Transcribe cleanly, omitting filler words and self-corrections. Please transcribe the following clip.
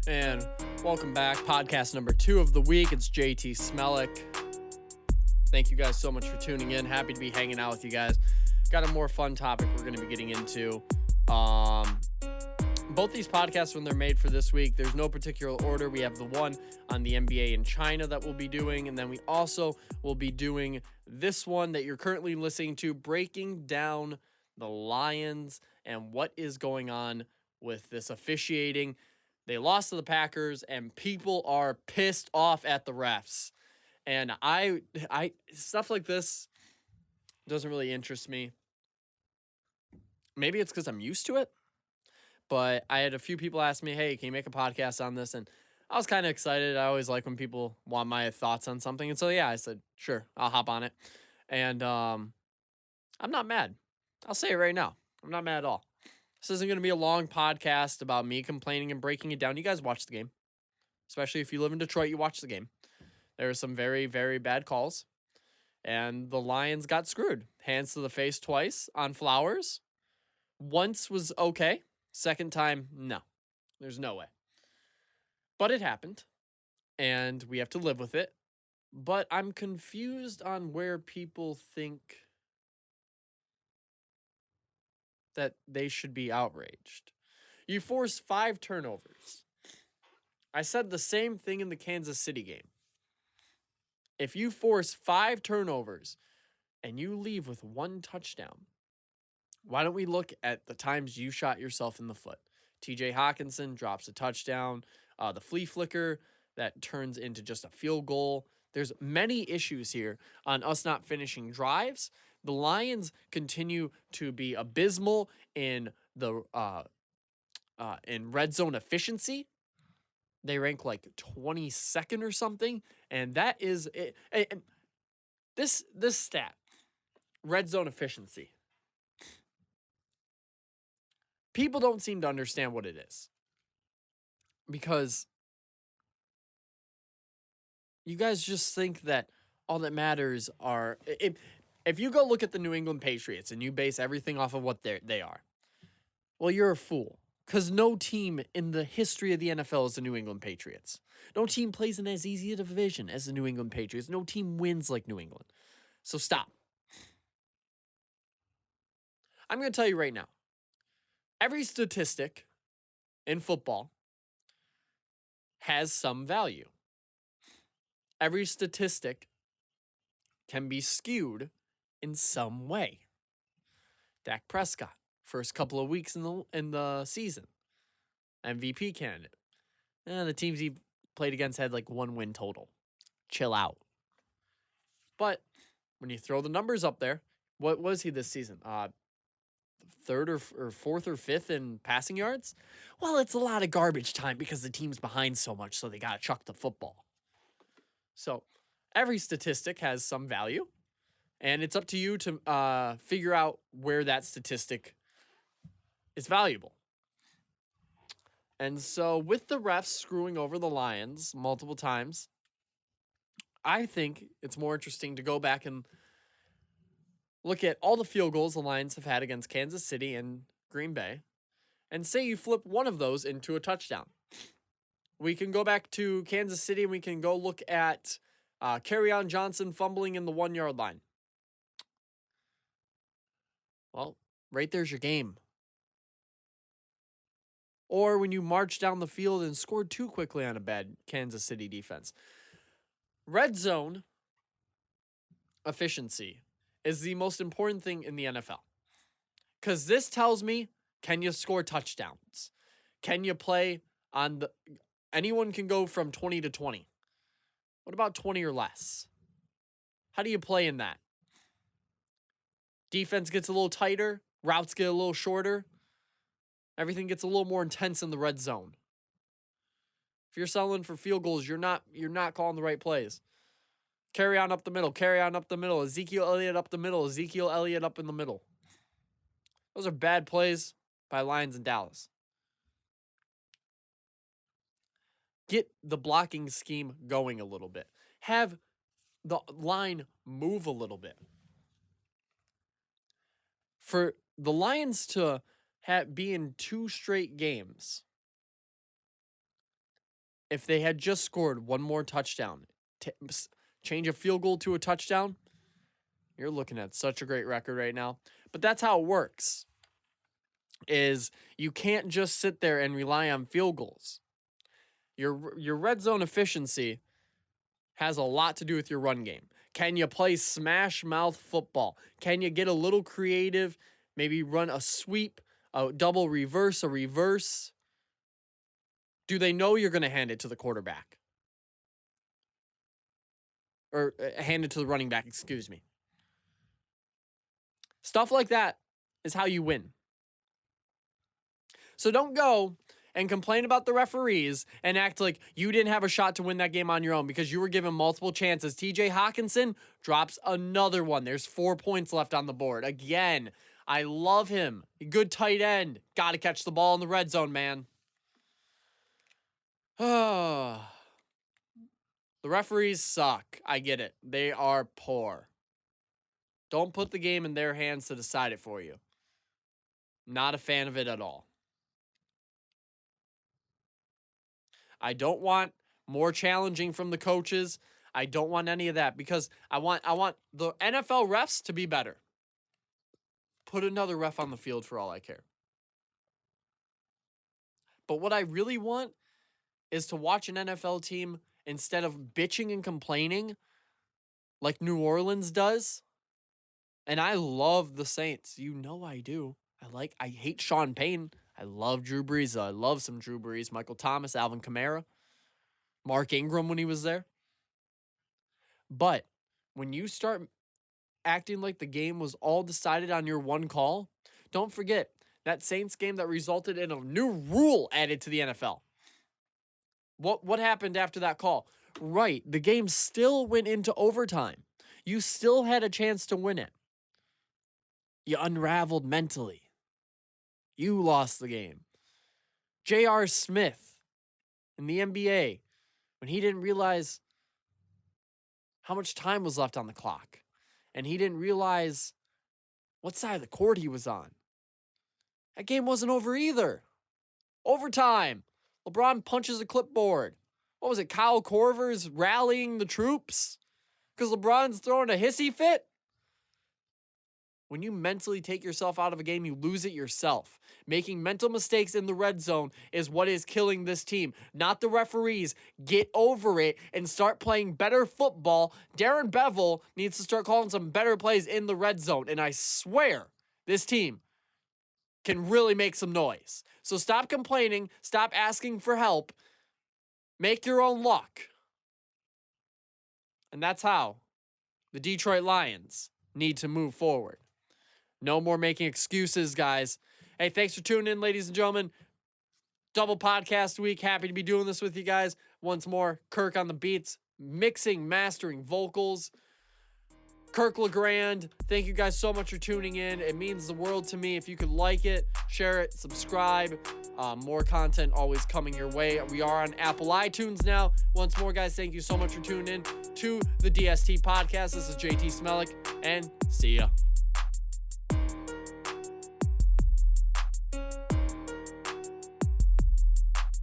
And welcome back. Podcast number 2 of the week. It's JT Smellick. Thank you guys so much for tuning in. Happy to be hanging out with you guys. Got a more fun topic we're going to be getting into. Both these podcasts, when they're made for this week, there's no particular order. We have the one on the NBA in China that we'll be doing, and then we also will be doing this one that you're currently listening to, breaking down the Lions and what is going on with this officiating. They lost to the Packers, and people are pissed off at the refs. And I stuff like this doesn't really interest me. Maybe it's because I'm used to it. But I had a few people ask me, hey, can you make a podcast on this? And I was kind of excited. I always like when people want my thoughts on something. And so, yeah, I said, sure, I'll hop on it. And I'm not mad. I'll say it right now. I'm not mad at all. This isn't going to be a long podcast about me complaining and breaking it down. You guys watch the game. Especially if you live in Detroit, you watch the game. There were some very, very bad calls. And the Lions got screwed. Hands to the face twice on Flowers. Once was okay. Second time, no. There's no way. But it happened. And we have to live with it. But I'm confused on where people think that they should be outraged. You force 5 turnovers. I said the same thing in the Kansas City game. If you force 5 turnovers and you leave with 1 touchdown, why don't we look at the times you shot yourself in the foot? TJ Hawkinson drops a touchdown. The flea flicker that turns into just a field goal. There's many issues here on us not finishing drives. The Lions continue to be abysmal in the in red zone efficiency. They rank like 22nd or something, and that is it. This stat, red zone efficiency. People don't seem to understand what it is. Because you guys just think that all that matters are... If you go look at the New England Patriots and you base everything off of what they are, well, you're a fool. Because no team in the history of the NFL is the New England Patriots. No team plays in as easy a division as the New England Patriots. No team wins like New England. So stop. I'm going to tell you right now. Every statistic in football has some value. Every statistic can be skewed in some way. Dak Prescott, first couple of weeks in the season, MVP candidate. And the teams he played against had like 1 win total. Chill out. But when you throw the numbers up there, what was he this season? 3rd or 4th or 5th in passing yards? Well, it's a lot of garbage time because the team's behind so much, so they got to chuck the football. So every statistic has some value, and it's up to you to figure out where that statistic is valuable. And so with the refs screwing over the Lions multiple times, I think it's more interesting to go back and look at all the field goals the Lions have had against Kansas City and Green Bay, and say you flip one of those into a touchdown. We can go back to Kansas City and we can go look at Kerryon Johnson fumbling in the 1-yard line. Well, right there's your game. Or when you march down the field and scored too quickly on a bad Kansas City defense. Red zone efficiency is the most important thing in the NFL. Because this tells me, can you score touchdowns? Can you play on the... Anyone can go from 20 to 20. What about 20 or less? How do you play in that? Defense gets a little tighter. Routes get a little shorter. Everything gets a little more intense in the red zone. If you're selling for field goals, you're not calling the right plays. Carry on up the middle. Carry on up the middle. Ezekiel Elliott up the middle. Ezekiel Elliott up in the middle. Those are bad plays by Lions in Dallas. Get the blocking scheme going a little bit. Have the line move a little bit. For the Lions to be in 2 straight games if they had just scored one more touchdown, change a field goal to a touchdown, you're looking at such a great record right now. But that's how it works, is you can't just sit there and rely on field goals. Your red zone efficiency has a lot to do with your run game. Can you play smash mouth football? Can you get a little creative? Maybe run a sweep, a double reverse, a reverse. Do they know you're going to hand it to the quarterback? Or hand it to the running back, excuse me. Stuff like that is how you win. So don't go and complain about the referees and act like you didn't have a shot to win that game on your own because you were given multiple chances. TJ Hawkinson drops another one. There's 4 points left on the board. Again, I love him. Good tight end. Got to catch the ball in the red zone, man. The referees suck. I get it. They are poor. Don't put the game in their hands to decide it for you. Not a fan of it at all. I don't want more challenging from the coaches. I don't want any of that because I want the NFL refs to be better. Put another ref on the field for all I care. But what I really want is to watch an NFL team, instead of bitching and complaining like New Orleans does. And I love the Saints. You know I do. I hate Sean Payton. I love Drew Brees. I love some Drew Brees. Michael Thomas, Alvin Kamara, Mark Ingram when he was there. But when you start acting like the game was all decided on your one call, don't forget that Saints game that resulted in a new rule added to the NFL. What happened after that call? Right, the game still went into overtime. You still had a chance to win it. You unraveled mentally. You lost the game. J.R. Smith in the NBA, when he didn't realize how much time was left on the clock, and he didn't realize what side of the court he was on. That game wasn't over either. Overtime. LeBron punches a clipboard. What was it, Kyle Korver's rallying the troops? Because LeBron's throwing a hissy fit? When you mentally take yourself out of a game, you lose it yourself. Making mental mistakes in the red zone is what is killing this team, not the referees. Get over it and start playing better football. Darren Bevel needs to start calling some better plays in the red zone, and I swear this team can really make some noise. So stop complaining, stop asking for help, make your own luck. And that's how the Detroit Lions need to move forward. No more making excuses, guys. Hey, thanks for tuning in, ladies and gentlemen. Double podcast week. Happy to be doing this with you guys. Once more, Kirk on the beats, mixing, mastering vocals. Kirk Lagosh, thank you guys so much for tuning in. It means the world to me. If you could like it, share it, subscribe. More content always coming your way. We are on Apple iTunes now. Once more, guys, thank you so much for tuning in to the DST podcast. This is JT Smelik, and see ya.